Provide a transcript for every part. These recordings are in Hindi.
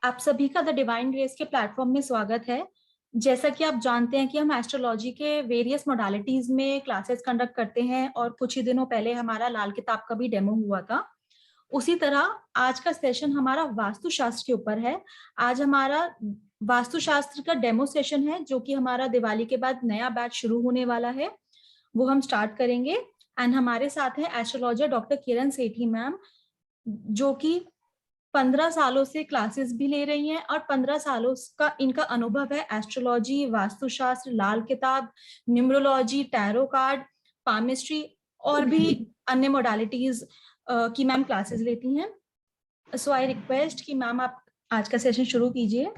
आप सभी का द डिवाइन ग्रेस के प्लेटफॉर्म में स्वागत है। जैसा कि आप जानते हैं कि हम एस्ट्रोलॉजी के वेरियस मोडालिटीज में क्लासेस कंडक्ट करते हैं और कुछ ही दिनों पहले हमारा लाल किताब का भी डेमो हुआ था। उसी तरह आज का सेशन हमारा वास्तुशास्त्र के ऊपर है। आज हमारा वास्तुशास्त्र का डेमो सेशन है जो कि हमारा दिवाली के बाद नया बैच शुरू होने वाला है, वो हम स्टार्ट करेंगे। एंड हमारे साथ है एस्ट्रोलॉजर डॉक्टर किरण सेठी मैम, जो कि 15 सालों से क्लासेस भी ले रही हैं और 15 सालों का इनका अनुभव है एस्ट्रोलॉजी, वास्तुशास्त्र, लाल किताब, न्यूमरोलॉजी, टैरो कार्ड, पामिस्ट्री और भी अन्य मोडालिटीज की मैम क्लासेस लेती हैं। सो आई रिक्वेस्ट कि मैम आप आज का सेशन शुरू कीजिए।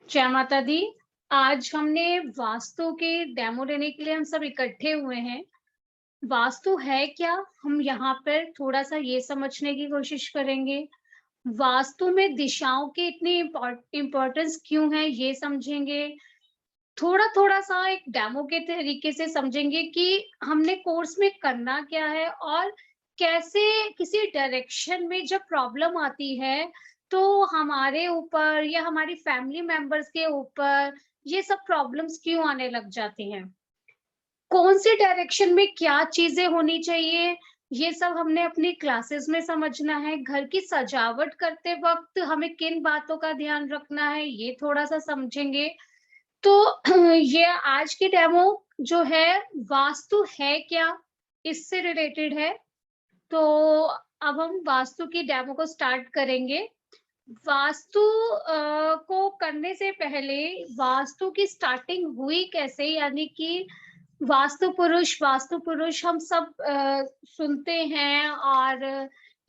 जय माता दी। आज हमने वास्तु के डेमो लेने के लिए हम सब इकट्ठे हुए हैं। वास्तु है क्या, हम यहाँ पर थोड़ा सा ये समझने की कोशिश करेंगे। वास्तु में दिशाओं के इतनी इम्पोर्टेंस क्यों है ये समझेंगे। थोड़ा थोड़ा सा एक डेमो के तरीके से समझेंगे कि हमने कोर्स में करना क्या है और कैसे किसी डायरेक्शन में जब प्रॉब्लम आती है तो हमारे ऊपर या हमारी फैमिली मेंबर्स के ऊपर ये सब प्रॉब्लम्स क्यों आने लग जाती हैं। कौन सी डायरेक्शन में क्या चीजें होनी चाहिए, ये सब हमने अपनी क्लासेस में समझना है। घर की सजावट करते वक्त हमें किन बातों का ध्यान रखना है ये थोड़ा सा समझेंगे। तो ये आज की डेमो जो है वास्तु है क्या, इससे रिलेटेड है। तो अब हम वास्तु की डेमो को स्टार्ट करेंगे। वास्तु को करने से पहले वास्तु की स्टार्टिंग हुई कैसे, यानी कि वास्तु पुरुष हम सब सुनते हैं और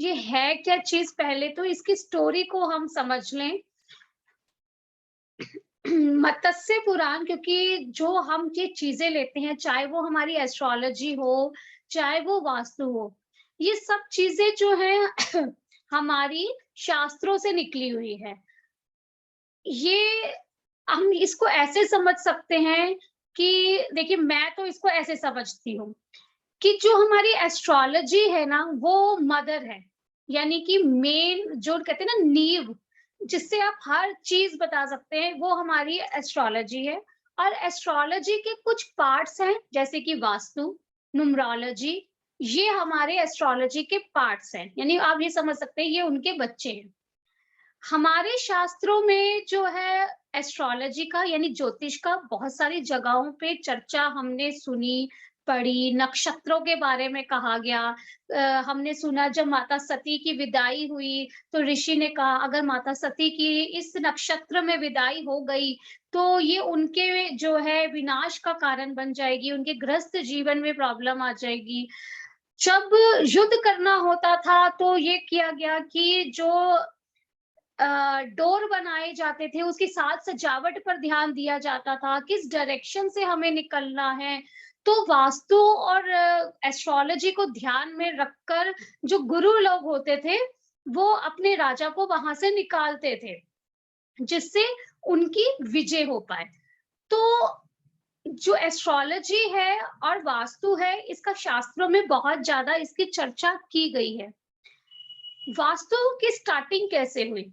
ये है क्या चीज, पहले तो इसकी स्टोरी को हम समझ लें। मत्स्य पुराण, क्योंकि जो हम ये चीजें लेते हैं, चाहे वो हमारी एस्ट्रोलॉजी हो, चाहे वो वास्तु हो, ये सब चीजें जो है हमारी शास्त्रों से निकली हुई है। ये हम इसको ऐसे समझ सकते हैं कि देखिए, मैं तो इसको ऐसे समझती हूँ कि जो हमारी एस्ट्रोलॉजी है ना, वो मदर है, यानी कि मेन जो कहते हैं ना नींव, जिससे आप हर चीज बता सकते हैं, वो हमारी एस्ट्रोलॉजी है। और एस्ट्रोलॉजी के कुछ पार्ट्स हैं जैसे कि वास्तु, न्यूमरोलॉजी, ये हमारे एस्ट्रोलॉजी के पार्ट्स हैं, यानी आप ये समझ सकते हैं ये उनके बच्चे हैं। हमारे शास्त्रों में जो है एस्ट्रोलॉजी का यानी ज्योतिष का बहुत सारी जगहों पे चर्चा हमने सुनी, पढ़ी। नक्षत्रों के बारे में कहा गया। हमने सुना जब माता सती की विदाई हुई तो ऋषि ने कहा अगर माता सती की इस नक्षत्र में विदाई हो गई तो ये उनके जो है विनाश का कारण बन जाएगी, उनके गृहस्थ जीवन में प्रॉब्लम आ जाएगी। जब युद्ध करना होता था तो ये किया गया कि जो डोर बनाए जाते थे उसकी साज सजावट पर ध्यान दिया जाता था, किस डायरेक्शन से हमें निकलना है। तो वास्तु और एस्ट्रोलॉजी को ध्यान में रखकर जो गुरु लोग होते थे वो अपने राजा को वहां से निकालते थे जिससे उनकी विजय हो पाए। तो जो एस्ट्रोलॉजी है और वास्तु है, इसका शास्त्रों में बहुत ज्यादा इसकी चर्चा की गई है। वास्तु की स्टार्टिंग कैसे हुई?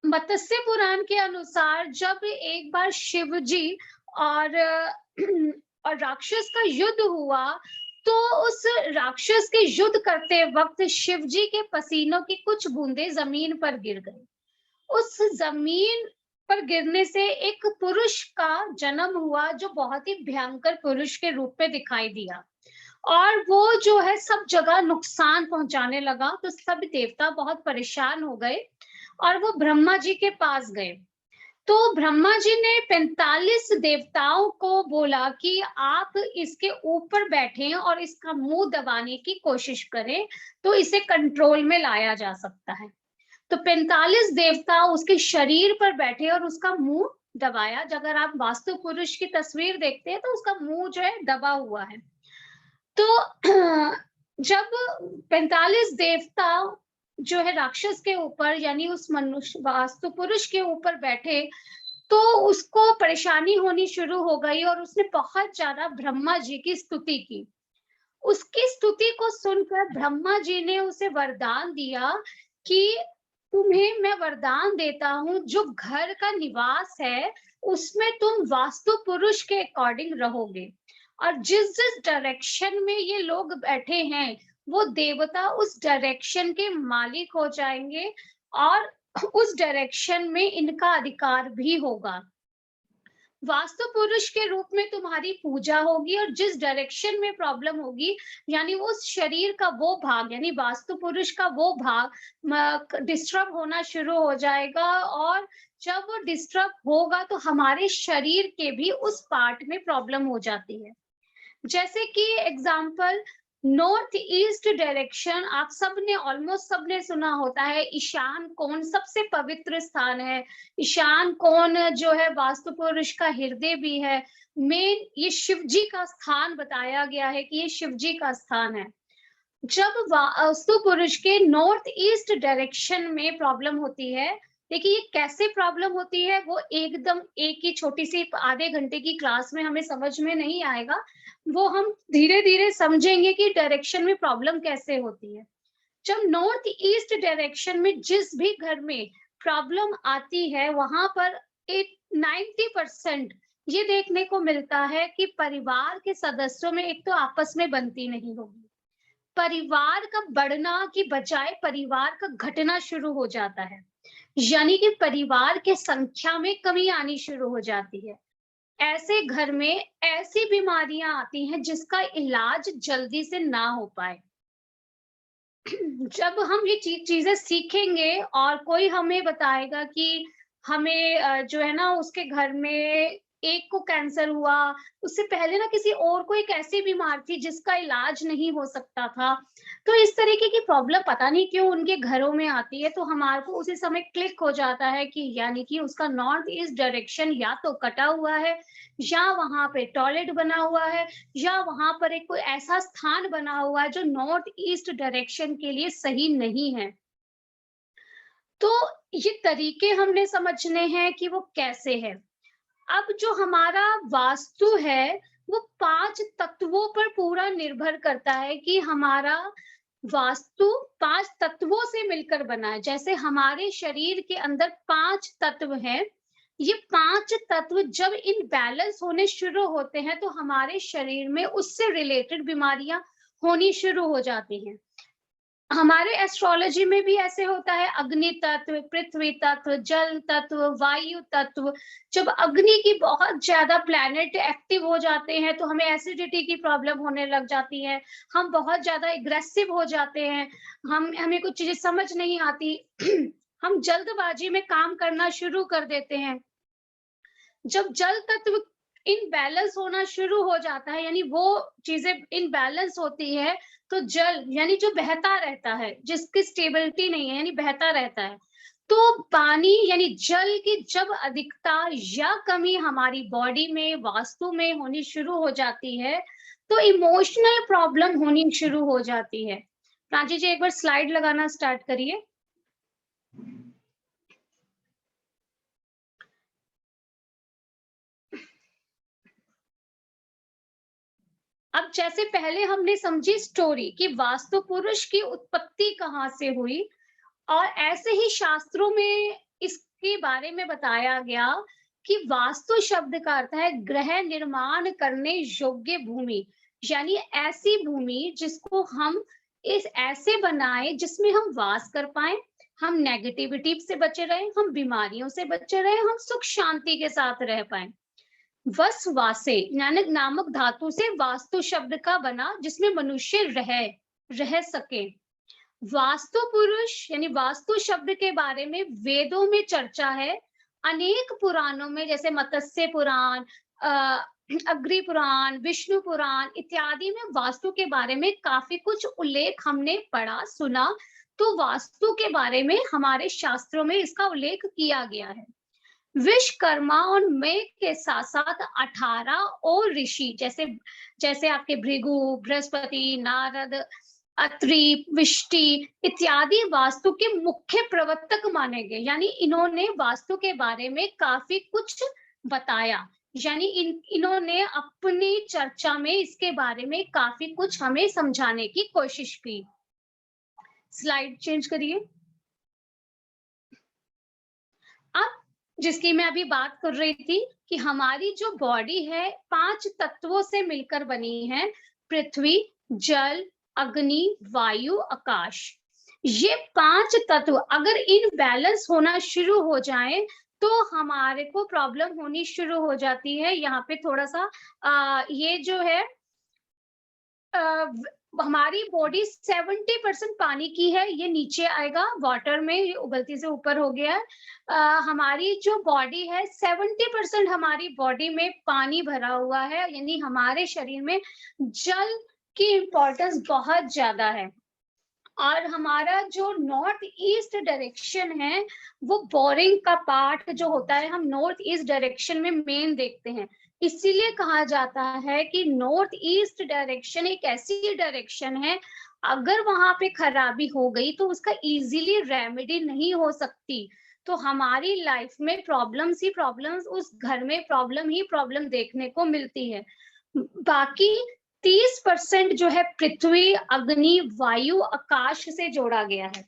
मत्स्य पुराण के अनुसार जब एक बार शिव जी और और राक्षस का युद्ध हुआ तो उस राक्षस के युद्ध करते वक्त शिव जी के पसीनों की कुछ बूंदें जमीन पर गिर गई। उस जमीन पर गिरने से एक पुरुष का जन्म हुआ जो बहुत ही भयंकर पुरुष के रूप में दिखाई दिया और वो जो है सब जगह नुकसान पहुंचाने लगा। तो सब देवता बहुत परेशान हो गए और वो ब्रह्मा जी के पास गए। तो ब्रह्मा जी ने 45 देवताओं को बोला कि आप इसके ऊपर बैठें और इसका मुंह दबाने की कोशिश करें तो इसे कंट्रोल में लाया जा सकता है। तो 45 देवता उसके शरीर पर बैठे और उसका मुंह दबाया। अगर आप वास्तु पुरुष की तस्वीर देखते हैं तो उसका मुंह जो है दबा हुआ है। तो जब 45 देवता जो है राक्षस के ऊपर यानी उस मनुष्य वास्तु पुरुष के ऊपर बैठे तो उसको परेशानी होनी शुरू हो गई और उसने बहुत ज्यादा ब्रह्मा जी की स्तुति की। उसकी स्तुति को सुनकर ब्रह्मा जी ने उसे वरदान दिया कि तुम्हें मैं वरदान देता हूँ, जो घर का निवास है उसमें तुम वास्तु पुरुष के अकॉर्डिंग रहोगे, और जिस जिस डायरेक्शन में ये लोग बैठे हैं वो देवता उस डायरेक्शन के मालिक हो जाएंगे, और उस डायरेक्शन में इनका अधिकार भी होगा। वास्तु पुरुष के रूप में तुम्हारी पूजा होगी, और जिस डायरेक्शन में प्रॉब्लम होगी, यानी उस शरीर का वो भाग, यानी वास्तु पुरुष का वो भाग डिस्टर्ब होना शुरू हो जाएगा, और जब वो डिस्टर्ब होगा तो हमारे शरीर के भी उस पार्ट में प्रॉब्लम हो जाती है। जैसे कि एग्जाम्पल, नॉर्थ ईस्ट डायरेक्शन, आप सबने ऑलमोस्ट सबने सुना होता है, ईशान कोण सबसे पवित्र स्थान है। ईशान कोण जो है वास्तु पुरुष का हृदय भी है। मेन ये शिव जी का स्थान बताया गया है कि ये शिव जी का स्थान है। जब वास्तु पुरुष के नॉर्थ ईस्ट डायरेक्शन में प्रॉब्लम होती है, देखिए ये कैसे प्रॉब्लम होती है वो एकदम एक ही छोटी सी आधे घंटे की क्लास में हमें समझ में नहीं आएगा, वो हम धीरे धीरे समझेंगे कि डायरेक्शन में प्रॉब्लम कैसे होती है। जब नॉर्थ ईस्ट डायरेक्शन में जिस भी घर में प्रॉब्लम आती है, वहां पर 90% ये देखने को मिलता है कि परिवार के सदस्यों में एक तो आपस में बनती नहीं होगी, परिवार का बढ़ना की बजाय परिवार का घटना शुरू हो जाता है, यानी कि परिवार के संख्या में कमी आनी शुरू हो जाती है। ऐसे घर में ऐसी बीमारियां आती हैं जिसका इलाज जल्दी से ना हो पाए। जब हम ये चीजें सीखेंगे और कोई हमें बताएगा कि हमें जो है ना उसके घर में एक को कैंसर हुआ, उससे पहले ना किसी और को एक ऐसी बीमार थी जिसका इलाज नहीं हो सकता था, तो इस तरीके की प्रॉब्लम पता नहीं क्यों उनके घरों में आती है, तो हमारे को उसी समय क्लिक हो जाता है कि यानी कि उसका नॉर्थ ईस्ट डायरेक्शन या तो कटा हुआ है, या वहां पे टॉयलेट बना हुआ है, या वहां पर एक कोई ऐसा स्थान बना हुआ है जो नॉर्थ ईस्ट डायरेक्शन के लिए सही नहीं है। तो ये तरीके हमने समझने हैं कि वो कैसे है। अब जो हमारा वास्तु है वो 5 तत्वों पर पूरा निर्भर करता है कि हमारा वास्तु 5 तत्वों से मिलकर बना है। जैसे हमारे शरीर के अंदर 5 तत्व हैं, ये 5 तत्व जब इनबैलेंस होने शुरू होते हैं तो हमारे शरीर में उससे रिलेटेड बीमारियां होनी शुरू हो जाती हैं। हमारे एस्ट्रोलॉजी में भी ऐसे होता है, अग्नि तत्व, पृथ्वी तत्व, जल तत्व, वायु तत्व। जब अग्नि की बहुत ज्यादा प्लैनेट एक्टिव हो जाते हैं तो हमें एसिडिटी की प्रॉब्लम होने लग जाती है, हम बहुत ज्यादा एग्रेसिव हो जाते हैं, हमें कुछ चीजें समझ नहीं आती, हम जल्दबाजी में काम करना शुरू कर देते हैं। जब जल तत्व इनबैलेंस होना शुरू हो जाता है, यानी वो चीजें इनबैलेंस होती है, तो जल यानी जो बहता रहता है, जिसकी स्टेबिलिटी नहीं है, यानी बहता रहता है, तो पानी यानी जल की जब अधिकता या कमी हमारी बॉडी में वास्तु में होनी शुरू हो जाती है, तो इमोशनल प्रॉब्लम होनी शुरू हो जाती है। प्राची जी एक बार स्लाइड लगाना स्टार्ट करिए। अब जैसे पहले हमने समझी स्टोरी कि वास्तु पुरुष की उत्पत्ति कहाँ से हुई, और ऐसे ही शास्त्रों में इसके बारे में बताया गया कि वास्तु शब्द का अर्थ है ग्रह निर्माण करने योग्य भूमि, यानी ऐसी भूमि जिसको हम इस ऐसे बनाए जिसमें हम वास कर पाए, हम नेगेटिविटी से बचे रहे, हम बीमारियों से बचे रहे, हम सुख शांति के साथ रह पाए। वस वासे नामक धातु से वास्तु शब्द का बना, जिसमें मनुष्य रह सके। वास्तु पुरुष यानी वास्तु शब्द के बारे में वेदों में चर्चा है, अनेक पुराणों में, जैसे मत्स्य पुराण, अग्नि पुराण, विष्णु पुराण इत्यादि में वास्तु के बारे में काफी कुछ उल्लेख हमने पढ़ा सुना, तो वास्तु के बारे में हमारे शास्त्रों में इसका उल्लेख किया गया है। विश्वकर्मा और मैं के साथ साथ 18 और ऋषि, जैसे जैसे आपके भृगु, बृहस्पति, नारद, अत्रि, विष्टि इत्यादि वास्तु के मुख्य प्रवर्तक माने गए, यानी इन्होंने वास्तु के बारे में काफी कुछ बताया, यानी इन्होंने अपनी चर्चा में इसके बारे में काफी कुछ हमें समझाने की कोशिश की। स्लाइड चेंज करिए। अब जिसकी मैं अभी बात कर रही थी कि हमारी जो बॉडी है 5 तत्वों से मिलकर बनी है, पृथ्वी, जल, अग्नि, वायु, आकाश। ये 5 तत्व अगर इनबैलेंस होना शुरू हो जाए तो हमारे को प्रॉब्लम होनी शुरू हो जाती है। यहाँ पे थोड़ा-सा ये जो है हमारी बॉडी 70% पानी की है, ये नीचे आएगा वाटर में, ये गलती से ऊपर हो गया है। हमारी जो बॉडी है 70% हमारी बॉडी में पानी भरा हुआ है, यानी हमारे शरीर में जल की इम्पोर्टेंस बहुत ज्यादा है। और हमारा जो नॉर्थ ईस्ट डायरेक्शन है, वो बोरिंग का पार्ट जो होता है, हम नॉर्थ ईस्ट डायरेक्शन में मेन देखते हैं। इसीलिए कहा जाता है कि नॉर्थ ईस्ट डायरेक्शन एक ऐसी डायरेक्शन है, अगर वहां पे खराबी हो गई तो उसका इजीली रेमेडी नहीं हो सकती। तो हमारी लाइफ में प्रॉब्लम्स ही प्रॉब्लम्स, उस घर में प्रॉब्लम ही प्रॉब्लम देखने को मिलती है। बाकी 30% जो है पृथ्वी, अग्नि, वायु, आकाश से जोड़ा गया है।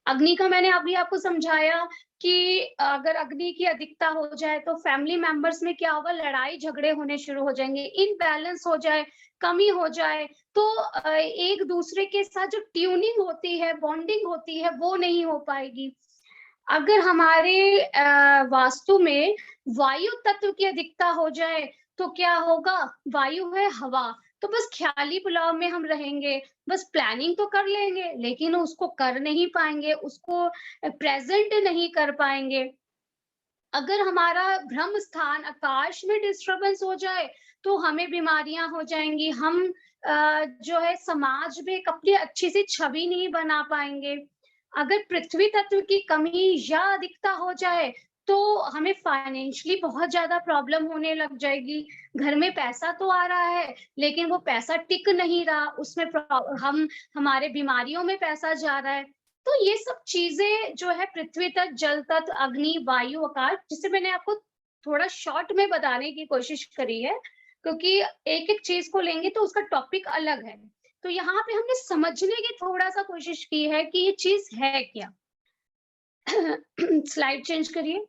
अग्नि का मैंने अभी आपको समझाया कि अगर अग्नि की अधिकता हो जाए तो फैमिली मेंबर्स में क्या होगा, लड़ाई झगड़े होने शुरू हो जाएंगे, इनबैलेंस हो जाए, कमी हो जाए, तो एक दूसरे के साथ जो ट्यूनिंग होती है, बॉन्डिंग होती है, वो नहीं हो पाएगी। अगर हमारे वास्तु में वायु तत्व की अधिकता हो जाए तो क्या होगा, वायु है हवा, तो बस ख्याली पुलाव में हम रहेंगे, बस प्लानिंग तो कर लेंगे लेकिन उसको कर नहीं पाएंगे, उसको प्रेजेंट नहीं कर पाएंगे। अगर हमारा ब्रह्म स्थान आकाश में डिस्टरबेंस हो जाए तो हमें बीमारियां हो जाएंगी, हम जो है समाज में एक अपनी अच्छी सी छवि नहीं बना पाएंगे। अगर पृथ्वी तत्व की कमी या अधिकता हो जाए तो हमें फाइनेंशियली बहुत ज्यादा प्रॉब्लम होने लग जाएगी। घर में पैसा तो आ रहा है लेकिन वो पैसा टिक नहीं रहा, उसमें हम हमारे बीमारियों में पैसा जा रहा है। तो ये सब चीजें जो है पृथ्वी तत्व, जल तत्व, अग्नि, वायु, आकाश, जिसे मैंने आपको थोड़ा शॉर्ट में बताने की कोशिश करी है, क्योंकि एक एक चीज को लेंगे तो उसका टॉपिक अलग है। तो यहाँ पे हमने समझने की थोड़ा सा कोशिश की है कि ये चीज है क्या। स्लाइड चेंज करिए।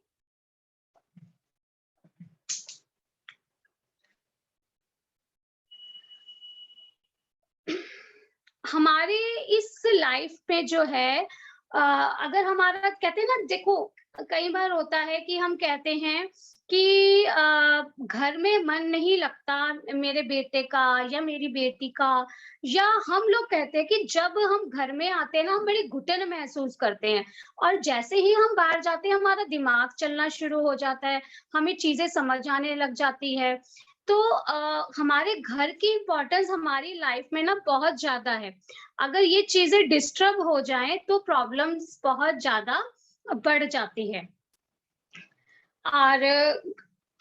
हमारे इस लाइफ पे जो है अगर हमारा कहते हैं ना, देखो कई बार होता है कि हम कहते हैं कि घर में मन नहीं लगता मेरे बेटे का या मेरी बेटी का, या हम लोग कहते हैं कि जब हम घर में आते हैं ना हम बड़ी घुटन महसूस करते हैं, और जैसे ही हम बाहर जाते हैं हमारा दिमाग चलना शुरू हो जाता है, हमें चीजें समझ आने लग जाती है। तो हमारे घर की इम्पोर्टेंस हमारी लाइफ में ना बहुत ज्यादा है। अगर ये चीजें डिस्टर्ब हो जाएं तो प्रॉब्लम्स बहुत ज्यादा बढ़ जाती है। और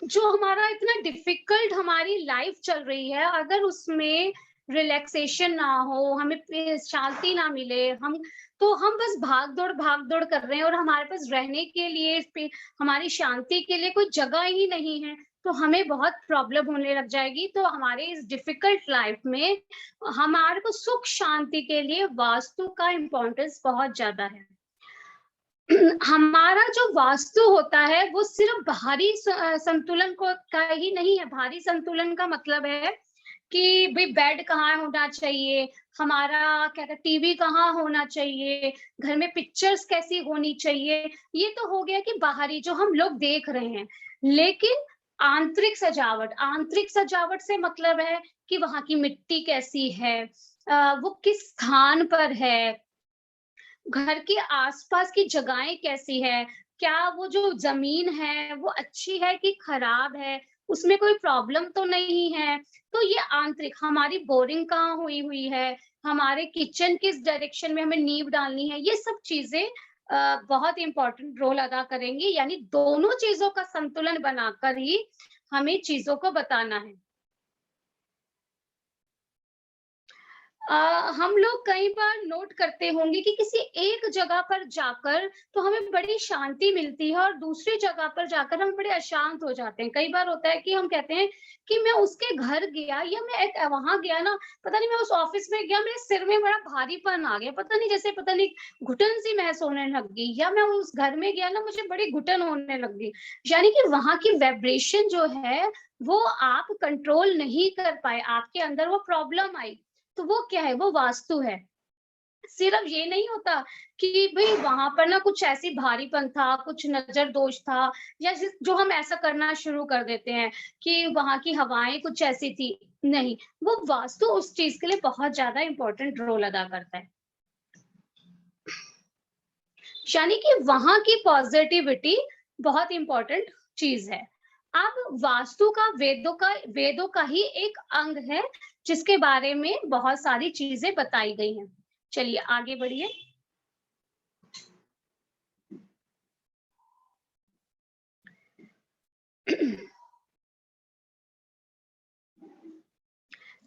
जो हमारा इतना डिफिकल्ट हमारी लाइफ चल रही है, अगर उसमें रिलैक्सेशन ना हो, हमें शांति ना मिले, हम बस भाग दौड़ कर रहे हैं और हमारे पास रहने के लिए, हमारी शांति के लिए कोई जगह ही नहीं है, तो हमें बहुत प्रॉब्लम होने लग जाएगी। तो हमारे इस डिफिकल्ट लाइफ में हमारे को सुख शांति के लिए वास्तु का इम्पोर्टेंस बहुत ज्यादा है। हमारा जो वास्तु होता है वो सिर्फ बाहरी संतुलन को का ही नहीं है। बाहरी संतुलन का मतलब है कि भाई बेड कहाँ होना चाहिए, हमारा क्या कहते टीवी कहाँ होना चाहिए, घर में पिक्चर्स कैसी होनी चाहिए, ये तो हो गया कि बाहरी जो हम लोग देख रहे हैं। लेकिन आंतरिक सजावट से मतलब है कि वहां की मिट्टी कैसी है, वो किस स्थान पर है, घर के आसपास की जगहें कैसी है, क्या वो जो जमीन है वो अच्छी है कि खराब है, उसमें कोई प्रॉब्लम तो नहीं है। तो ये आंतरिक, हमारी बोरिंग कहाँ हुई हुई है, हमारे किचन किस डायरेक्शन में हमें नींव डालनी है, ये सब चीजें बहुत इंपॉर्टेंट रोल अदा करेंगी। यानी दोनों चीजों का संतुलन बनाकर ही हमें चीजों को बताना है। हम लोग कई बार नोट करते होंगे कि किसी एक जगह पर जाकर तो हमें बड़ी शांति मिलती है और दूसरी जगह पर जाकर हम बड़े अशांत हो जाते हैं। कई बार होता है कि हम कहते हैं कि मैं उसके घर गया या मैं एक वहाँ गया ना, पता नहीं मैं उस ऑफिस में गया, मेरे सिर में बड़ा भारीपन आ गया, पता नहीं जैसे पता नहीं घुटन सी महसूस होने लग गई, या मैं उस घर में गया ना मुझे बड़ी घुटन होने लग गई। यानी कि वहाँ की वाइब्रेशन जो है वो आप कंट्रोल नहीं कर पाए, आपके अंदर वो प्रॉब्लम आई। तो वो क्या है? वो वास्तु है। सिर्फ ये नहीं होता कि भई वहाँ पर ना कुछ ऐसी भारीपन था, कुछ नज़र दोष था, या जो हम ऐसा करना शुरू कर देते हैं कि वहाँ की हवाएँ कुछ ऐसी थी। नहीं, वो वास्तु उस चीज़ के लिए बहुत ज़्यादा इम्पोर्टेंट रोल अदा करता है। यानी कि वहाँ की पॉजिटिविटी बहुत इम्पोर्टेंट चीज़ है। अब वास्तु का वेदों का ही एक अंग है, जिसके बारे में बहुत सारी चीज़ें बताई गई हैं। चलिए आगे बढ़िए।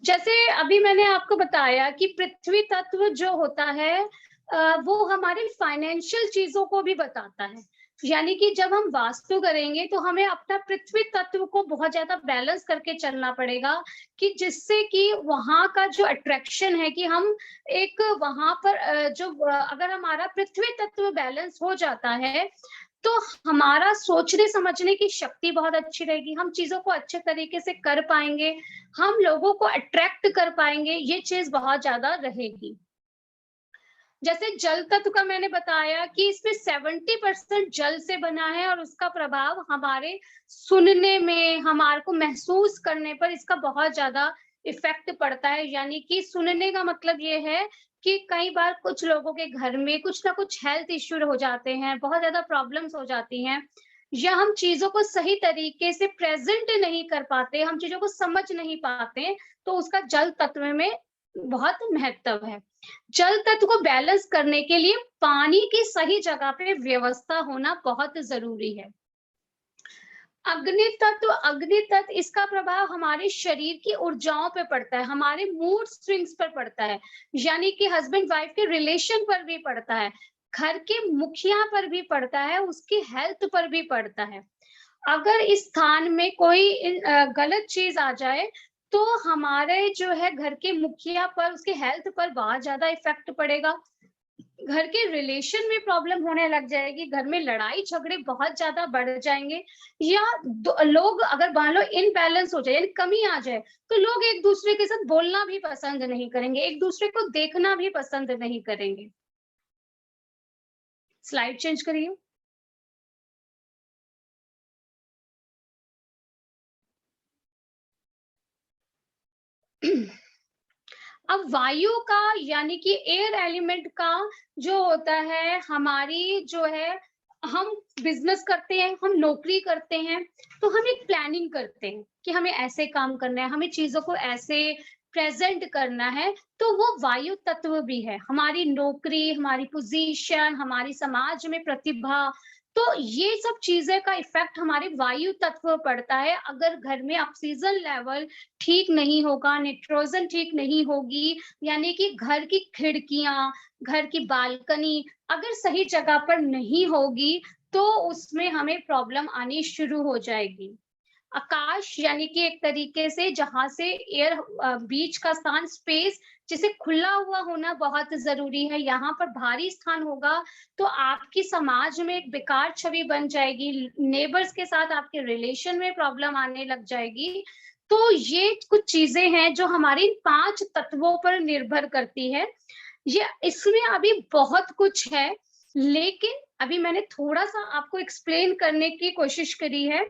जैसे अभी मैंने आपको बताया कि पृथ्वी तत्व जो होता है वो हमारी फाइनेंशियल चीजों को भी बताता है। यानी कि जब हम वास्तु करेंगे तो हमें अपना पृथ्वी तत्व को बहुत ज्यादा बैलेंस करके चलना पड़ेगा, कि जिससे कि वहां का जो अट्रैक्शन है कि हम एक वहां पर अगर हमारा पृथ्वी तत्व बैलेंस हो जाता है तो हमारा सोचने समझने की शक्ति बहुत अच्छी रहेगी, हम चीजों को अच्छे तरीके से कर पाएंगे, हम लोगों को अट्रैक्ट कर पाएंगे, ये चीज बहुत ज्यादा रहेगी। जैसे जल तत्व का मैंने बताया कि इसमें 70% जल से बना है और उसका प्रभाव हमारे सुनने में, हमारे को महसूस करने पर इसका बहुत ज्यादा इफेक्ट पड़ता है। यानी कि सुनने का मतलब ये है कि कई बार कुछ लोगों के घर में कुछ ना कुछ हेल्थ इश्यू हो जाते हैं, बहुत ज्यादा प्रॉब्लम्स हो जाती हैं, या हम चीजों को सही तरीके से प्रेजेंट नहीं कर पाते, हम चीजों को समझ नहीं पाते, तो उसका जल तत्व में बहुत महत्व है। जल तत्व को बैलेंस करने के लिए पानी की सही जगह पे व्यवस्था होना बहुत जरूरी है। अग्नि तत्व इसका प्रभाव हमारे शरीर की ऊर्जाओं पे पड़ता है, हमारे मूड स्विंग्स पर पड़ता है, यानी कि हस्बैंड वाइफ के रिलेशन पर भी पड़ता है, घर के मुखिया पर भी पड़ता है, उसकी हेल्थ पर भी पड़ता है। अगर इस स्थान में कोई गलत चीज आ जाए तो हमारे जो है घर के मुखिया पर, उसके हेल्थ पर बहुत ज्यादा इफेक्ट पड़ेगा, घर के रिलेशन में प्रॉब्लम होने लग जाएगी, घर में लड़ाई झगड़े बहुत ज्यादा बढ़ जाएंगे, या लोग अगर मान लो इनबैलेंस हो जाए यानी कमी आ जाए तो लोग एक दूसरे के साथ बोलना भी पसंद नहीं करेंगे, एक दूसरे को देखना भी पसंद नहीं करेंगे। स्लाइड चेंज करिए। अब वायु का यानी कि एयर एलिमेंट का जो होता है, हमारी जो है, हम बिजनेस करते हैं, हम नौकरी करते हैं, तो हम एक प्लानिंग करते हैं कि हमें ऐसे काम करना है, हमें चीजों को ऐसे प्रेजेंट करना है, तो वो वायु तत्व भी है, हमारी नौकरी, हमारी पोजीशन, हमारी समाज में प्रतिभा, तो ये सब चीजें का इफेक्ट हमारे वायु तत्व पर पड़ता है। अगर घर में ऑक्सीजन लेवल ठीक नहीं होगा, नाइट्रोजन ठीक नहीं होगी, यानी कि घर की खिड़कियां, घर की बालकनी अगर सही जगह पर नहीं होगी, तो उसमें हमें प्रॉब्लम आनी शुरू हो जाएगी। आकाश यानी कि एक तरीके से जहां से बीच का स्थान, स्पेस, जिसे खुला हुआ होना बहुत जरूरी है, यहाँ पर भारी स्थान होगा तो आपकी समाज में एक बेकार छवि बन जाएगी, नेबर्स के साथ आपके रिलेशन में प्रॉब्लम आने लग जाएगी। तो ये कुछ चीजें हैं जो हमारी 5 तत्वों पर निर्भर करती है। ये इसमें अभी बहुत कुछ है, लेकिन अभी मैंने थोड़ा सा आपको एक्सप्लेन करने की कोशिश करी है।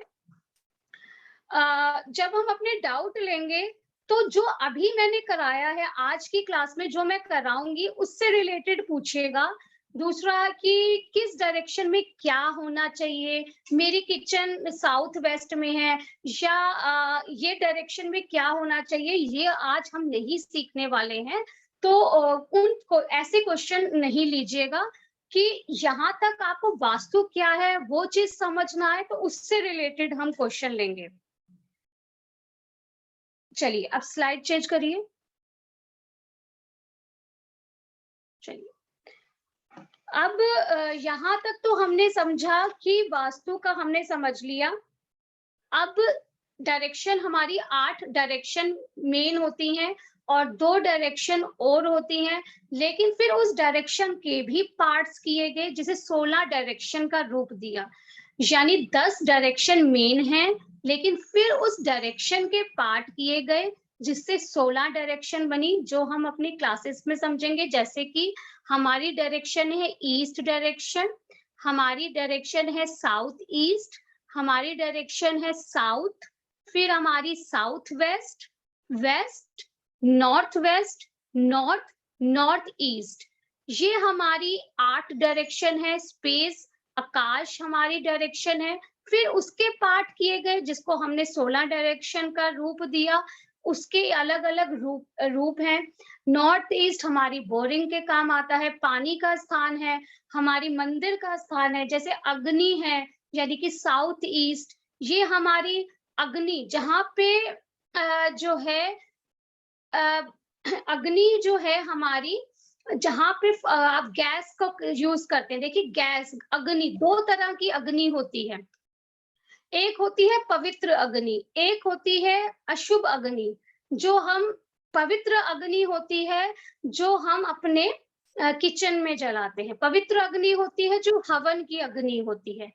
जब हम अपने डाउट लेंगे तो जो अभी मैंने कराया है आज की क्लास में जो मैं कराऊंगी उससे रिलेटेड पूछिएगा। दूसरा कि किस डायरेक्शन में क्या होना चाहिए, मेरी किचन साउथ वेस्ट में है, या ये डायरेक्शन में क्या होना चाहिए, ये आज हम नहीं सीखने वाले हैं। तो ऐसे क्वेश्चन नहीं लीजिएगा कि यहाँ तक आपको वास्तु क्या है वो चीज समझना है, तो उससे रिलेटेड हम क्वेश्चन लेंगे। चलिए अब स्लाइड चेंज करिए। अब यहाँ तक तो हमने समझा कि वास्तु का हमने समझ लिया। अब डायरेक्शन हमारी 8 डायरेक्शन मेन होती हैं और 2 डायरेक्शन और होती हैं, लेकिन फिर उस डायरेक्शन के भी पार्ट्स किए गए जिसे 16 डायरेक्शन का रूप दिया। यानी 10 डायरेक्शन मेन हैं, लेकिन फिर उस डायरेक्शन के पार्ट किए गए जिससे 16 डायरेक्शन बनी, जो हम अपनी क्लासेस में समझेंगे। जैसे कि हमारी डायरेक्शन है ईस्ट डायरेक्शन, हमारी डायरेक्शन है साउथ ईस्ट, हमारी डायरेक्शन है साउथ, फिर हमारी south west, west, north west, north, north east. ये हमारी 8 डायरेक्शन है। स्पेस, आकाश हमारी डायरेक्शन है। फिर उसके पार्ट किए गए जिसको हमने 16 डायरेक्शन का रूप दिया, उसके अलग-अलग रूप हैं। नॉर्थ ईस्ट हमारी बोरिंग के काम आता है, पानी का स्थान है, हमारी मंदिर का स्थान है, जैसे अग्नि है, यानी कि साउथ ईस्ट। ये हमारी अग्नि जहाँ पे जो है अ, अग्नि जो है हमारी, जहाँ पे आप गैस को यूज करते हैं। देखिए गैस, अग्नि, 2 तरह की अग्नि होती है। एक होती है पवित्र अग्नि, एक होती है अशुभ अग्नि। जो हम पवित्र अग्नि होती है जो हम अपने किचन में जलाते हैं। पवित्र अग्नि होती है जो हवन की अग्नि होती है।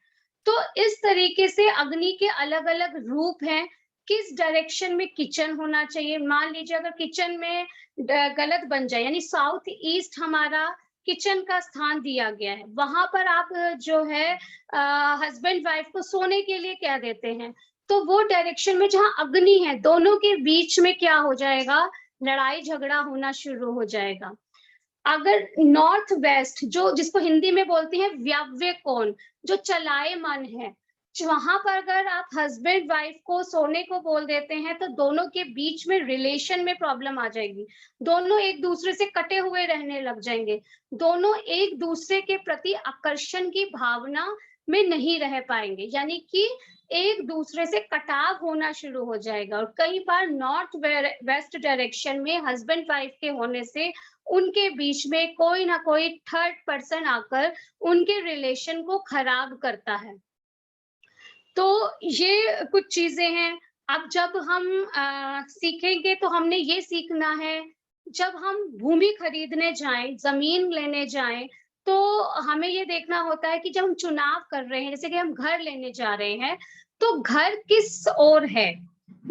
तो इस तरीके से अग्नि के अलग-अलग रूप हैं। किस डायरेक्शन में किचन होना चाहिए? मान लीजिए अगर किचन में गलत बन जाए, यानी साउथ ईस्ट हमारा किचन का स्थान दिया गया है, वहां पर आप जो है हस्बैंड वाइफ को सोने के लिए कह देते हैं, तो वो डायरेक्शन में जहाँ अग्नि है, दोनों के बीच में क्या हो जाएगा? लड़ाई झगड़ा होना शुरू हो जाएगा। अगर नॉर्थ वेस्ट, जो जिसको हिंदी में बोलते हैं व्याव्य कोण, जो चलायमान है, वहां पर अगर आप हस्बैंड वाइफ को सोने को बोल देते हैं तो दोनों के बीच में रिलेशन में प्रॉब्लम आ जाएगी। दोनों एक दूसरे से कटे हुए रहने लग जाएंगे। दोनों एक दूसरे के प्रति आकर्षण की भावना में नहीं रह पाएंगे, यानी कि एक दूसरे से कटाव होना शुरू हो जाएगा। और कई बार नॉर्थ वेस्ट डायरेक्शन में हस्बैंड वाइफ के होने से उनके बीच में कोई ना कोई थर्ड पर्सन आकर उनके रिलेशन को खराब करता है। तो ये कुछ चीजें हैं। अब जब हम सीखेंगे तो हमने ये सीखना है, जब हम भूमि खरीदने जाएं, जमीन लेने जाएं, तो हमें ये देखना होता है कि जब हम चुनाव कर रहे हैं, जैसे कि हम घर लेने जा रहे हैं, तो घर किस ओर है?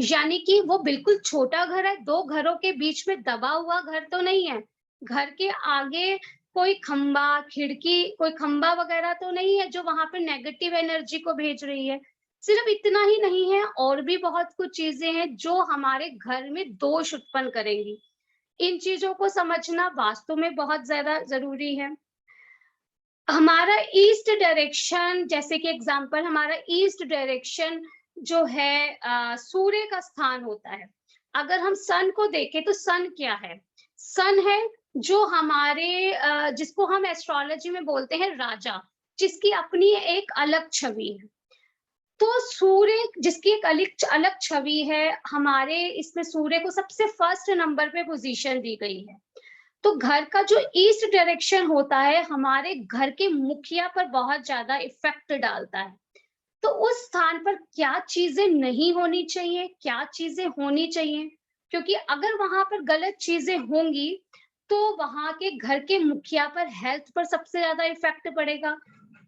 यानी कि वो बिल्कुल छोटा घर है, 2 घरों के बीच में दबा हुआ घर तो नहीं है। घर के आगे कोई खंबा, खिड़की, कोई खंबा वगैरह तो नहीं है जो वहां पे नेगेटिव एनर्जी को भेज रही है। सिर्फ इतना ही नहीं है, और भी बहुत कुछ चीजें हैं जो हमारे घर में दोष उत्पन्न करेंगी। इन चीजों को समझना वास्तु में बहुत ज्यादा जरूरी है। हमारा ईस्ट डायरेक्शन, जैसे कि एग्जांपल, हमारा ईस्ट डायरेक्शन जो है सूर्य का स्थान होता है। अगर हम सन को देखें तो सन क्या है? सन है जो हमारे जिसको हम एस्ट्रोलॉजी में बोलते हैं राजा, जिसकी अपनी एक अलग छवि है। तो सूर्य जिसकी एक अलग अलग छवि है, हमारे इसमें सूर्य को सबसे फर्स्ट नंबर पे पोजीशन दी गई है। तो घर का जो ईस्ट डायरेक्शन होता है, हमारे घर के मुखिया पर बहुत ज्यादा इफेक्ट डालता है। तो उस स्थान पर क्या चीजें नहीं होनी चाहिए, क्या चीजें होनी चाहिए, क्योंकि अगर वहां पर गलत चीजें होंगी तो वहां के घर के मुखिया पर, हेल्थ पर सबसे ज्यादा इफेक्ट पड़ेगा।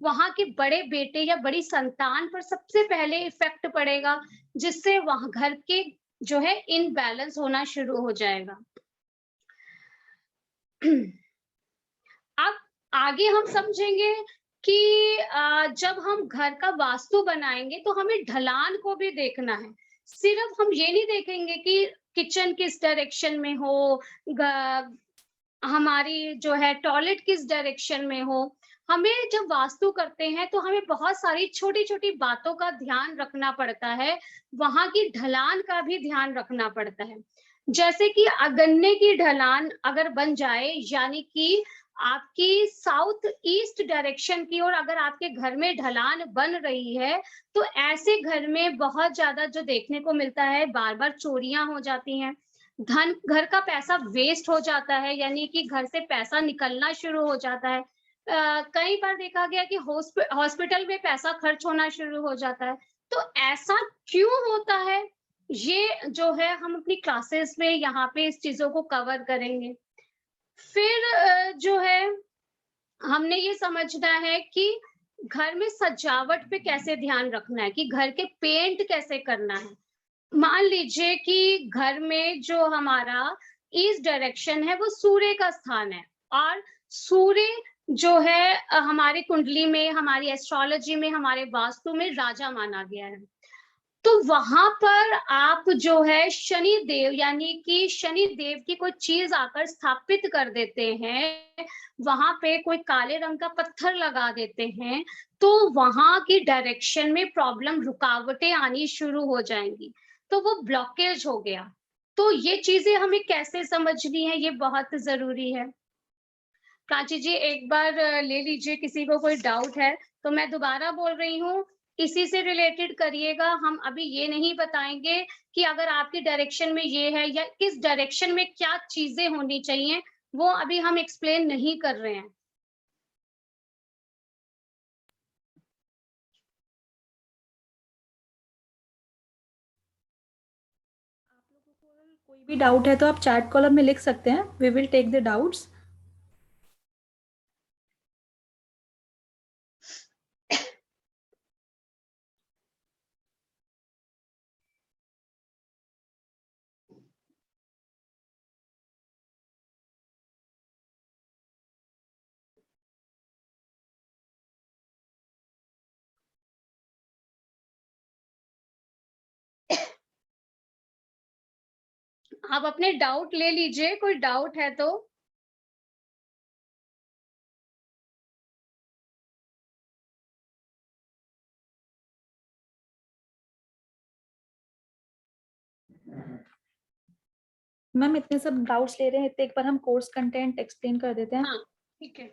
वहां के बड़े बेटे या बड़ी संतान पर सबसे पहले इफेक्ट पड़ेगा, जिससे वहां घर के जो है इनबैलेंस होना शुरू हो जाएगा। अब आगे हम समझेंगे कि जब हम घर का वास्तु बनाएंगे तो हमें ढलान को भी देखना है। सिर्फ हम ये नहीं देखेंगे कि किचन किस डायरेक्शन में हो, हमारी जो है टॉयलेट किस डायरेक्शन में हो। हमें जब वास्तु करते हैं तो हमें बहुत सारी छोटी-छोटी बातों का ध्यान रखना पड़ता है, वहां की ढलान का भी ध्यान रखना पड़ता है। जैसे कि गन्ने की ढलान अगर बन जाए, यानी कि आपकी साउथ ईस्ट डायरेक्शन की ओर अगर आपके घर में ढलान बन रही है, तो ऐसे घर में बहुत ज्यादा जो देखने को मिलता है, बार बार चोरियां हो जाती हैं, घर का पैसा वेस्ट हो जाता है, यानी कि घर से पैसा निकलना शुरू हो जाता है। कई बार देखा गया कि हॉस्पिटल में पैसा खर्च होना शुरू हो जाता है। तो ऐसा क्यों होता है? ये जो है हम अपनी क्लासेस में यहाँ पे इस चीज़ों को कवर करेंगे। फिर जो है हमने ये समझना है कि घर में सजावट पे कैसे ध्यान रखना है, कि घर के पेंट कैसे करना है। मान लीजिए कि घर में जो हमारा ईस्ट डायरेक्शन है वो सूर्य का स्थान है, और सूर्य जो है हमारी कुंडली में, हमारी एस्ट्रोलॉजी में, हमारे वास्तु में राजा माना गया है। तो वहां पर आप जो है शनि देव, यानी कि शनि देव की कोई चीज आकर स्थापित कर देते हैं, वहां पे कोई काले रंग का पत्थर लगा देते हैं, तो वहां की डायरेक्शन में प्रॉब्लम, रुकावटें आनी शुरू हो जाएंगी, तो वो ब्लॉकेज हो गया। तो ये चीजें हमें कैसे समझनी है, ये बहुत जरूरी है। प्राची जी, एक बार ले लीजिए, किसी को कोई डाउट है तो मैं दोबारा बोल रही हूँ, इसी से रिलेटेड करिएगा। हम अभी ये नहीं बताएंगे कि अगर आपकी डायरेक्शन में ये है या किस डायरेक्शन में क्या चीजें होनी चाहिए, वो अभी हम एक्सप्लेन नहीं कर रहे हैं। आप लोगों को अगर कोई भी डाउट है तो आप चैट कॉलम में लिख सकते हैं, we will take the doubts. आप अपने डाउट ले लीजिए, कोई डाउट है तो। मैम इतने सब डाउट्स ले रहे हैं, इतने एक बार हम कोर्स कंटेंट एक्सप्लेन कर देते हैं। हाँ, ठीक है।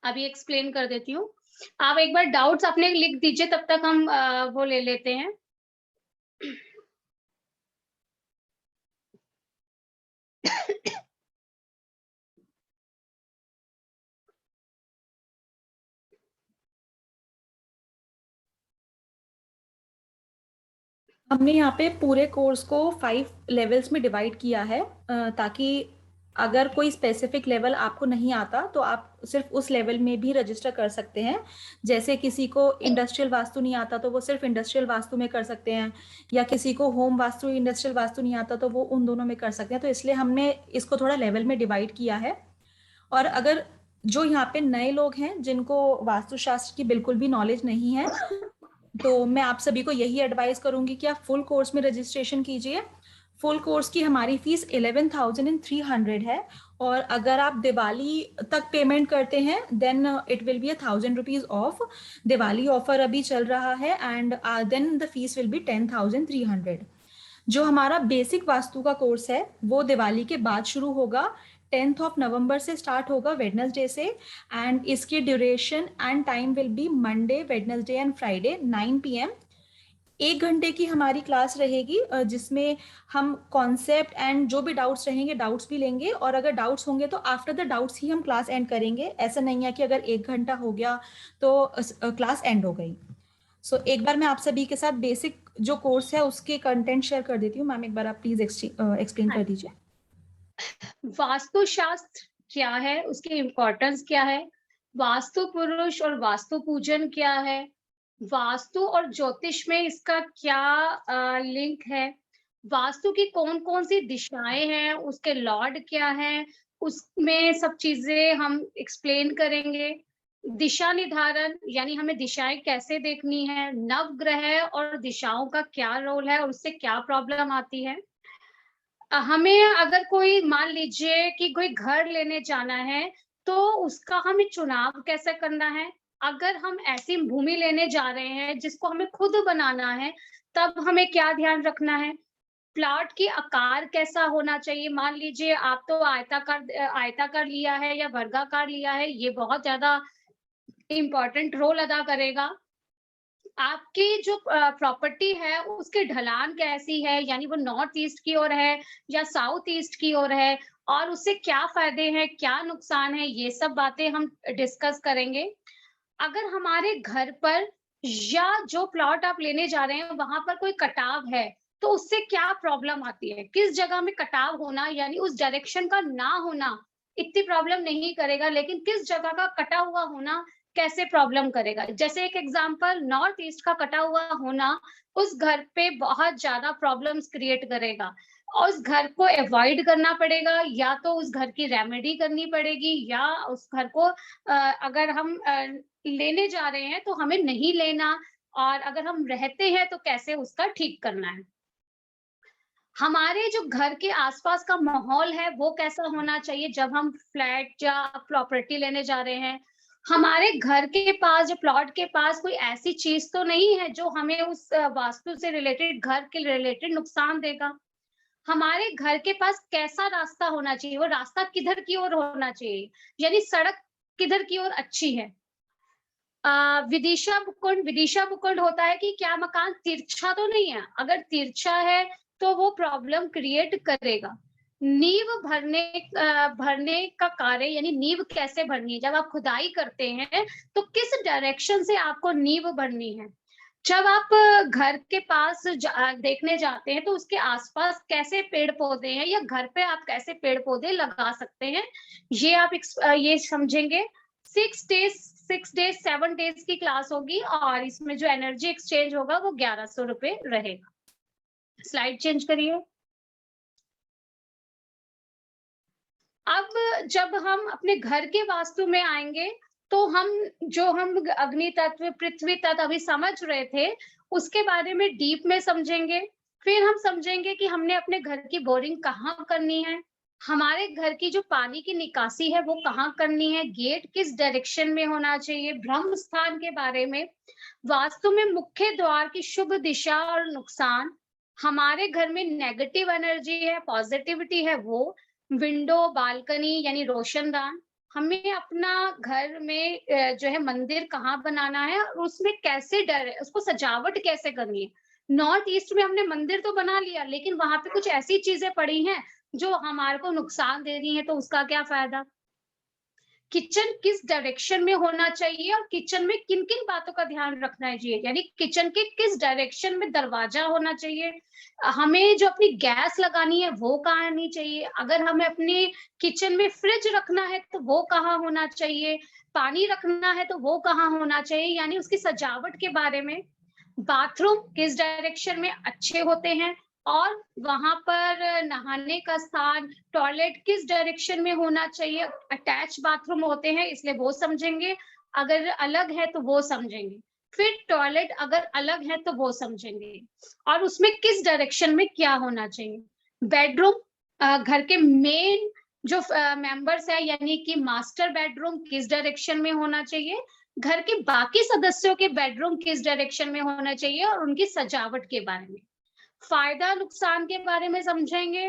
अभी एक्सप्लेन कर देती हूँ। आप एक बार डाउट्स अपने लिख दीजिए, तब तक हम वो ले लेते हैं। हमने यहाँ पे पूरे कोर्स को 5 लेवल्स में डिवाइड किया है, ताकि अगर कोई स्पेसिफिक लेवल आपको नहीं आता तो आप सिर्फ उस लेवल में भी रजिस्टर कर सकते हैं। जैसे किसी को इंडस्ट्रियल वास्तु नहीं आता तो वो सिर्फ इंडस्ट्रियल वास्तु में कर सकते हैं, या किसी को होम वास्तु इंडस्ट्रियल वास्तु नहीं आता तो वो उन दोनों में कर सकते हैं। तो इसलिए हमने इसको थोड़ा लेवल में डिवाइड किया है। और अगर जो यहाँ पे नए लोग हैं जिनको वास्तुशास्त्र की बिल्कुल भी नॉलेज नहीं है, तो मैं आप सभी को यही एडवाइस करूंगी कि आप फुल कोर्स में रजिस्ट्रेशन कीजिए। फुल कोर्स की हमारी फीस 11,300 है, और अगर आप दिवाली तक पेमेंट करते हैं then it will be 1,000 rupees off. Diwali offer अभी चल रहा है, and then the fees will be 10,300। जो हमारा बेसिक वास्तु का कोर्स है वो दिवाली के बाद शुरू होगा, 10 नवंबर से स्टार्ट होगा, वेडनेसडे से। एंड इसकी duration and time will be Monday, Wednesday and Friday 9 PM। 1 घंटे की हमारी क्लास रहेगी, जिसमें हम कॉन्सेप्ट एंड जो भी डाउट्स रहेंगे डाउट्स भी लेंगे, और अगर डाउट्स होंगे तो आफ्टर द डाउट्स ही हम क्लास एंड करेंगे। ऐसा नहीं है कि अगर 1 घंटा हो गया तो क्लास एंड हो गई। सो एक बार मैं आप सभी के साथ बेसिक जो कोर्स है उसके कंटेंट शेयर कर देती हूँ। मैम एक बार आप प्लीज एक्सप्लेन कर दीजिए। वास्तुशास्त्र क्या है, उसकी इम्पोर्टेंस क्या है, वास्तु पुरुष और वास्तु पूजन क्या है, वास्तु और ज्योतिष में इसका क्या लिंक है, वास्तु की कौन-कौन सी दिशाएं हैं, उसके लॉर्ड क्या हैं, उसमें सब चीजें हम एक्सप्लेन करेंगे। दिशा निर्धारण, यानी हमें दिशाएं कैसे देखनी है, नवग्रह और दिशाओं का क्या रोल है और उससे क्या प्रॉब्लम आती है। हमें अगर कोई, मान लीजिए कि कोई घर लेने जाना है, तो उसका हमें चुनाव कैसे करना है। अगर हम ऐसी भूमि लेने जा रहे हैं जिसको हमें खुद बनाना है, तब हमें क्या ध्यान रखना है। प्लॉट की आकार कैसा होना चाहिए। मान लीजिए आप तो आयताकार लिया है या वर्गाकार लिया है, ये बहुत ज्यादा इम्पोर्टेंट रोल अदा करेगा। आपकी जो प्रॉपर्टी है उसकी ढलान कैसी है, यानी वो नॉर्थ ईस्ट की ओर है या साउथ ईस्ट की ओर है, और उससे क्या फायदे हैं, क्या नुकसान है, ये सब बातें हम डिस्कस करेंगे। अगर हमारे घर पर या जो प्लॉट आप लेने जा रहे हैं वहां पर कोई कटाव है, तो उससे क्या प्रॉब्लम आती है, किस जगह में कटाव होना यानी उस डायरेक्शन का ना होना इतनी प्रॉब्लम नहीं करेगा, लेकिन किस जगह का कटा हुआ होना कैसे प्रॉब्लम करेगा। जैसे एक एग्जांपल, नॉर्थ ईस्ट का कटा हुआ होना उस घर पे बहुत ज्यादा प्रॉब्लम्स क्रिएट करेगा और उस घर को अवॉइड करना पड़ेगा, या तो उस घर की रेमेडी करनी पड़ेगी, या उस घर को अगर हम लेने जा रहे हैं तो हमें नहीं लेना, और अगर हम रहते हैं तो कैसे उसका ठीक करना है। हमारे जो घर के आसपास का माहौल है वो कैसा होना चाहिए जब हम फ्लैट या प्रॉपर्टी लेने जा रहे हैं। हमारे घर के पास, जो प्लॉट के पास कोई ऐसी चीज तो नहीं है जो हमें उस वास्तु से रिलेटेड, घर के रिलेटेड नुकसान देगा। हमारे घर के पास कैसा रास्ता होना चाहिए, वो रास्ता किधर की ओर होना चाहिए, यानी सड़क किधर की ओर अच्छी है। विदिशा भूखंड होता है कि क्या मकान तिरछा तो नहीं है। अगर तिरछा है तो वो प्रॉब्लम क्रिएट करेगा। नींव भरने का कार्य, यानी नींव कैसे भरनी है, जब आप खुदाई करते हैं तो किस डायरेक्शन से आपको नींव भरनी है। जब आप घर के पास देखने जाते हैं तो उसके आसपास कैसे पेड़ पौधे हैं, या घर पे आप कैसे पेड़ पौधे लगा सकते हैं, ये आप ये समझेंगे। 6 डेज 7 डेज की क्लास होगी और इसमें जो एनर्जी एक्सचेंज होगा वो 1100 रुपए रहेगा। स्लाइड चेंज करिए। अब जब हम अपने घर के वास्तु में आएंगे तो हम अग्नि तत्व, पृथ्वी तत्व अभी समझ रहे थे, उसके बारे में डीप में समझेंगे। फिर हम समझेंगे कि हमने अपने घर की बोरिंग कहाँ करनी है, हमारे घर की जो पानी की निकासी है वो कहाँ करनी है, गेट किस डायरेक्शन में होना चाहिए, ब्रह्म स्थान के बारे में, वास्तु में मुख्य द्वार की शुभ दिशा और नुकसान, हमारे घर में नेगेटिव एनर्जी है, पॉजिटिविटी है वो, विंडो, बालकनी यानी रोशनदान, हमें अपना घर में जो है मंदिर कहाँ बनाना है और उसमें कैसे उसको सजावट कैसे करनी है। नॉर्थ ईस्ट में हमने मंदिर तो बना लिया, लेकिन वहां पे कुछ ऐसी चीजें पड़ी हैं जो हमारे को नुकसान दे रही है, तो उसका क्या फायदा। किचन किस डायरेक्शन में होना चाहिए और किचन में किन किन बातों का ध्यान रखना चाहिए, यानी किचन के किस डायरेक्शन में दरवाजा होना चाहिए, हमें जो अपनी गैस लगानी है वो कहाँ आनी चाहिए, अगर हमें अपने किचन में फ्रिज रखना है तो वो कहाँ होना चाहिए, पानी रखना है तो वो कहाँ होना चाहिए, यानी उसकी सजावट के बारे में। बाथरूम किस डायरेक्शन में अच्छे होते हैं, और वहां पर नहाने का स्थान, टॉयलेट किस डायरेक्शन में होना चाहिए। अटैच बाथरूम होते हैं इसलिए वो समझेंगे, अगर अलग है तो वो समझेंगे। फिर टॉयलेट अगर अलग है तो वो समझेंगे, और उसमें किस डायरेक्शन में क्या होना चाहिए। बेडरूम, घर के मेन जो मेंबर्स है यानी कि मास्टर बेडरूम किस डायरेक्शन में होना चाहिए, घर के बाकी सदस्यों के बेडरूम किस डायरेक्शन में होना चाहिए, और उनकी सजावट के बारे में। फायदा नुकसान के बारे में समझेंगे।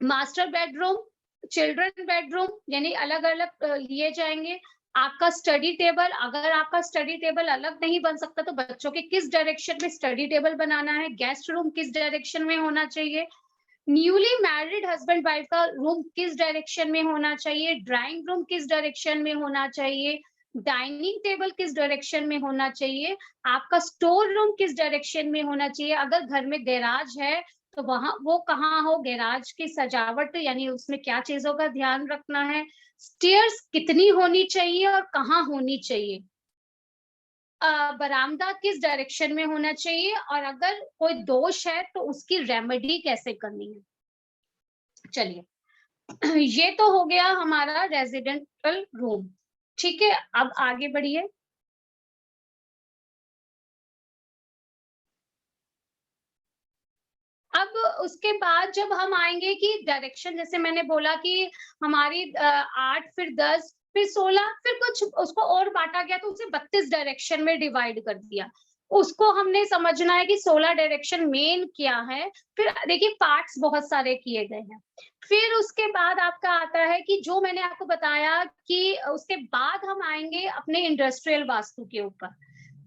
मास्टर बेडरूम, चिल्ड्रन बेडरूम यानी अलग अलग लिए जाएंगे। आपका स्टडी टेबल, अगर आपका स्टडी टेबल अलग नहीं बन सकता तो बच्चों के किस डायरेक्शन में स्टडी टेबल बनाना है। गेस्ट रूम किस डायरेक्शन में होना चाहिए। न्यूली मैरिड हस्बैंड वाइफ का रूम किस डायरेक्शन में होना चाहिए। ड्राइंग रूम किस डायरेक्शन में होना चाहिए। डाइनिंग टेबल किस डायरेक्शन में होना चाहिए। आपका स्टोर रूम किस डायरेक्शन में होना चाहिए। अगर घर में गैराज है तो वहां वो कहाँ हो, गैराज की सजावट यानी उसमें क्या चीजों का ध्यान रखना है। स्टेयर्स कितनी होनी चाहिए और कहाँ होनी चाहिए। बरामदा किस डायरेक्शन में होना चाहिए, और अगर कोई दोष है तो उसकी रेमेडी कैसे करनी है। चलिए ये तो हो गया हमारा रेजिडेंटल रूम। ठीक है, अब आगे बढ़िए। अब उसके बाद जब हम आएंगे कि डायरेक्शन, जैसे मैंने बोला कि हमारी 8 फिर 10 फिर 16 फिर कुछ उसको और बांटा गया तो उसे 32 डायरेक्शन में डिवाइड कर दिया। उसको हमने समझना है कि 16 डायरेक्शन मेन क्या है। फिर देखिए पार्ट्स बहुत सारे किए गए हैं। फिर उसके बाद आपका आता है कि जो मैंने आपको बताया कि उसके बाद हम आएंगे अपने इंडस्ट्रियल वास्तु के ऊपर।